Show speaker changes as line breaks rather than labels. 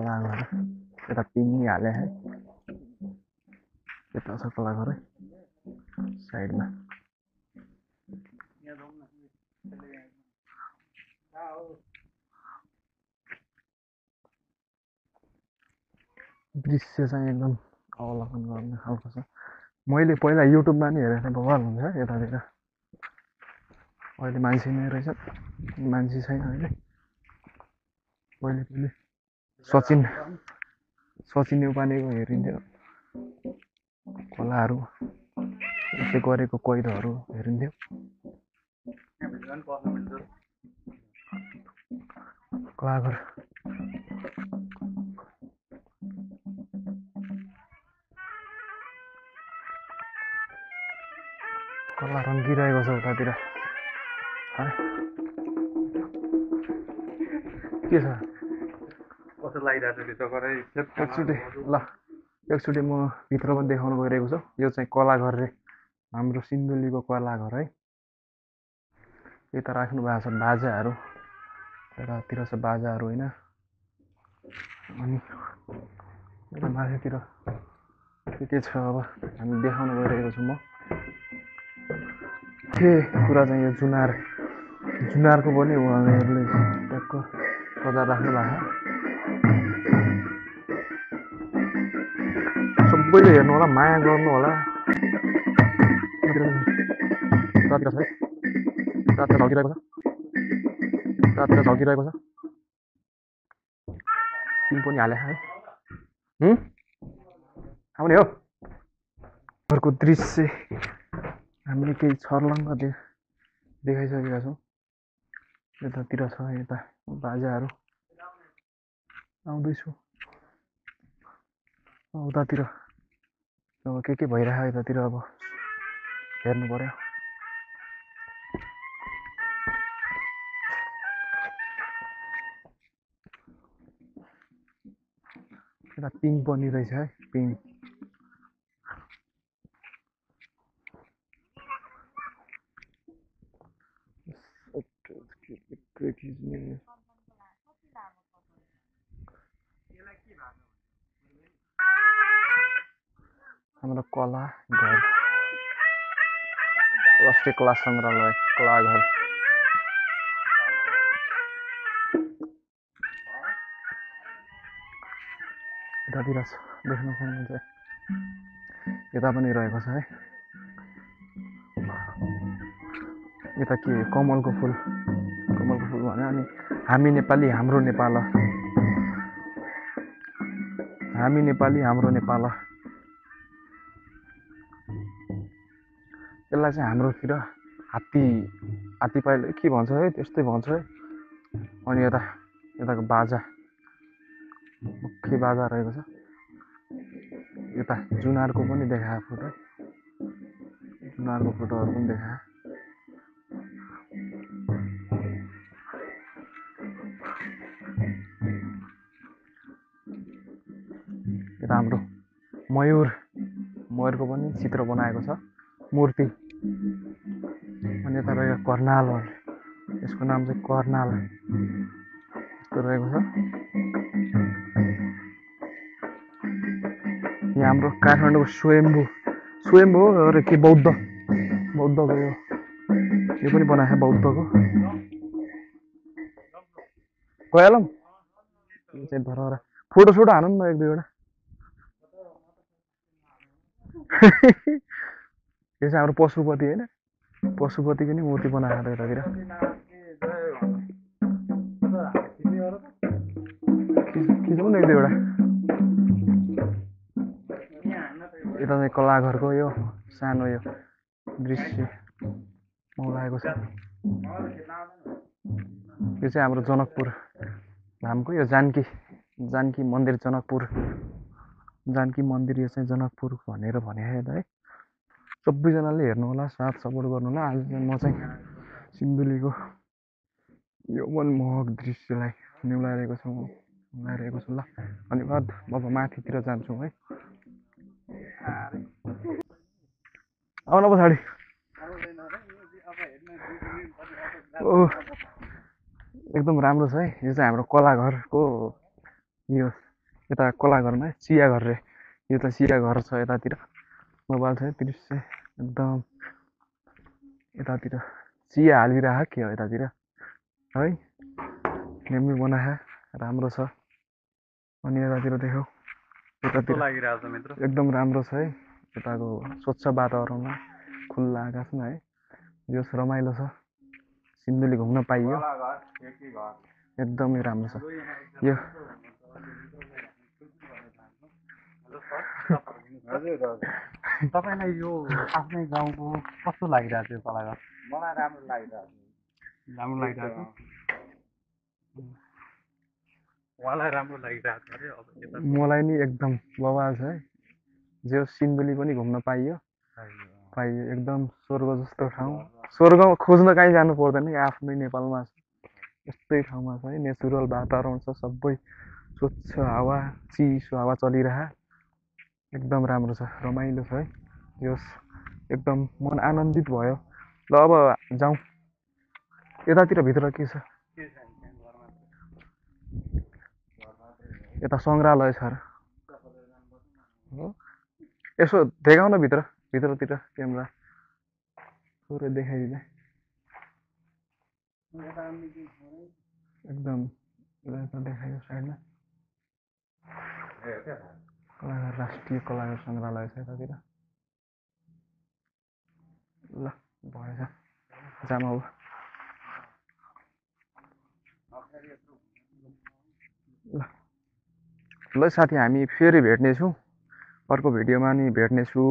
कला घर यता पिङ्गी हाले है यता छ कला घर है साइडमा दृश्य चाहिँ एकदम अवलोकन गर्ने खालको छ मैले पहिला युट्युबमा नि हेरेको थिएँ बवाल हुन्छ यतातिर अहिले मान्छे नै रहेछ मान्छे छैन अहिले पहिले सचिन नेउपानेको हेरिन्थ्यो खोलाहरू यसले गरेको कैदहरू हेरिन्थ्यो कलाघर कला रङ्गिरहेको छ उतातिर के छ
कस्तो लागिरहेको छ
एकचोटि ल एकचोटि म भित्र पनि देखाउनु गइरहेको छु यो चाहिँ कलाघर रे हाम्रो सिन्धुलीको कलाघर है यता राख्नु भएको छ बाजाहरू यतातिर छ बाजाहरू होइन अनि यता माथितिर के छ अब हामी देखाउनु गइरहेको छु म के कुरा चाहिँ यो जुनारको पनि उहाँहरूले ट्याक्क सजाय राख्नु भएको सबैले हेर्नु होला माया गर्नु होला रातिर छ है रातिर झल्किरहेको छ तिन पनि हाले है आउने हो घरको दृश्य हामीले केही छर्लङ्ग देखाइसकेका छौँ यतातिर छ यता बाजाहरू आउँदैछु उतातिर अब के भइरहेको यतातिर अब हेर्नु पर्यो यता पिङ पनि रहेछ है पिङ हाम्रो कला घर राष्ट्रिय कला सङ्ग्रहालय कलाघर यतातिर देख्न सक्नुहुन्छ यता पनि रहेको छ है यता के कमलको फुल भन्यो अनि हामी नेपाली हाम्रो नेपाल हामी नेपाली हाम्रो नेपाल यसलाई चाहिँ हाम्रोतिर हात्ती पाइलो के भन्छ है त्यस्तै भन्छ है अनि यताको बाजा मुख्य बाजा रहेको छ यता जुनारको पनि देखायो फोटो जुनारको फोटोहरू पनि देखायो यता हाम्रो मयूरको पनि चित्र बनाएको छ मूर्ति अनि यता रहेको कर्नाल यसको नाम चाहिँ कर्नाल यस्तो रहेको छ यहाँ हाम्रो काठमाडौँको स्वयम्भू अरे के बौद्धको यो पनि बनाएको बौद्धको गइहालौँ यो चाहिँ धरहरा फोटो हानौँ न एक दुईवटा यो चाहिँ हाम्रो पशुपति होइन पशुपतिको नि मूर्ति बनाएको छ यतातिर खिचौँ न एक दुईवटा यता चाहिँ कलाघरको यो सानो यो दृश्य मौलाएको छ यो चाहिँ हाम्रो जनकपुर धामको यो जानकी मन्दिर जानकी मन्दिर यो चाहिँ जनकपुर भनेर भने है सबैजनाले हेर्नु होला साथ सपोर्ट गर्नु होला आज चाहिँ म चाहिँ सिन्धुलीको यो मनमोहक दृश्यलाई निहुलाइरहेको छु ल धन्यवाद अब माथितिर जान्छौँ है आउन पछाडि एकदम राम्रो छ है यो चाहिँ हाम्रो कलाघरको यो यता कोलाघरमा चिया घर रे, यो त चिया घर छ यतातिर। मोबाइल छ दृश्य एकदम यतातिर चिया हालिरह के हो यतातिर है, नेमी बनाहा राम्रो छ। अनि यतातिर देख्यौ यतातिर
लागिरहेको छ मित्र।
एकदम राम्रो छ है, यताको स्वच्छ वातावरणमा खुल्ला आकाशमा है, यो रमाइलो छ। सिन्धुली घुम्न पाइयो, एकदमै राम्रो छ यो।
तपाईँलाई यो आफ्नै गाउँको कस्तो लागिरहेको थियो कलाघर?
मलाई राम्रो लागिरहेको
राम्रो लागिरहेको छ, उहाँलाई राम्रो लागिरहेको छ अरे। अब यता
मलाई नि एकदम बवाल छ है, जो सिन्धुली पनि घुम्न पाइयो, एकदम स्वर्ग जस्तो ठाउँ। स्वर्ग खोज्न कहीँ जानु पर्दैन कि, आफ्नै नेपालमा छ, यस्तै ठाउँमा छ है। नेचुरल वातावरण छ, सबै स्वच्छ हावा, चिसो हावा चलिरह, एकदम राम्रो छ, रमाइलो छ है। यस एकदम मन आनन्दित भयो। ल अब जाउँ यतातिर भित्र के छ, यता सङ्ग्रहालय छ र हो, यसो देखाउन भित्रतिर क्यामेरा थोरै देखाइदिँदा एकदम देखायो साइडमा। कलाघर राष्ट्रिय कलाघर सङ्ग्रहालय छ यतातिर। ल भएछ, जाम अब। ल साथी, हामी फेरि भेट्नेछौँ, अर्को भिडियोमा नि भेट्नेछु।